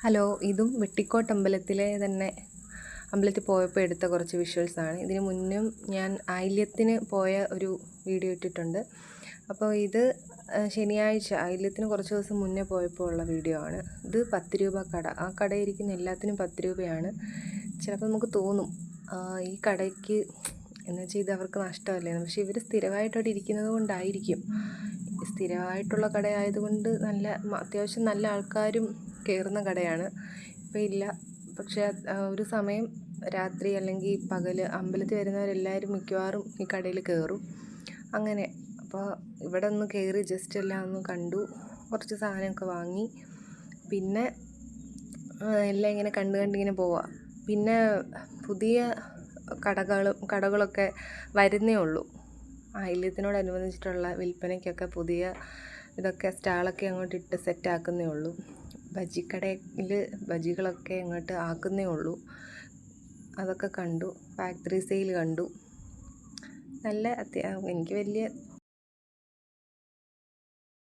Hello, ഇതും വെട്ടിക്കോട്ട് അമ്പലത്തിലെ തന്നെ അമ്പലത്തിൽ പോയപ്പോൾ എടുത്ത കുറച്ച് വിഷ്വൽസാണ്. ഇതിന് മുന്നും ഞാൻ ആയില്യത്തിന് പോയ ഒരു വീഡിയോ ഇട്ടിട്ടുണ്ട്. അപ്പോൾ ഇത് ശനിയാഴ്ച ആയില്യത്തിന് കുറച്ച് ദിവസം മുന്നേ പോയപ്പോൾ ഉള്ള വീഡിയോ ആണ്. ഇത് 10 രൂപ കട. ആ കടയിരിക്കുന്ന എല്ലാത്തിനും 10 രൂപയാണ്. ചിലപ്പോൾ നമുക്ക് തോന്നും ഈ കടയ്ക്ക് എന്ന് വെച്ചാൽ ഇത് അവർക്ക് നഷ്ടമല്ലേ, പക്ഷേ ഇവർ സ്ഥിരമായിട്ട് അവിടെ ഇരിക്കുന്നത് കൊണ്ടായിരിക്കും. സ്ഥിരമായിട്ടുള്ള കടയായതുകൊണ്ട് അത്യാവശ്യം നല്ല ആൾക്കാരും കയറുന്ന കടയാണ്. ഇപ്പോൾ ഇല്ല, പക്ഷേ ഒരു സമയം രാത്രി അല്ലെങ്കിൽ പകൽ അമ്പലത്തിൽ വരുന്നവരെല്ലാവരും മിക്കവാറും ഈ കടയിൽ കയറും. അങ്ങനെ അപ്പോൾ ഇവിടെ ഒന്ന് കയറി ജസ്റ്റ് എല്ലാം ഒന്ന് കണ്ടു, കുറച്ച് സാധനമൊക്കെ വാങ്ങി. പിന്നെ എല്ലാം ഇങ്ങനെ കണ്ടിങ്ങനെ പോവാം. പിന്നെ പുതിയ കടകളൊക്കെ വരുന്നേ ഉള്ളൂ. ആയില്യത്തിനോടനുബന്ധിച്ചിട്ടുള്ള വിൽപ്പനയ്ക്കൊക്കെ പുതിയ ഇതൊക്കെ സ്റ്റാളൊക്കെ അങ്ങോട്ട് ഇട്ട് സെറ്റാക്കുന്നേ ഉള്ളൂ. ബജിക്കടയിൽ ബജികളൊക്കെ അങ്ങോട്ട് ആക്കുന്നേ ഉള്ളൂ. അതൊക്കെ കണ്ടു. ഫാക്ടറി സെയിൽ കണ്ടു. എനിക്ക് വലിയ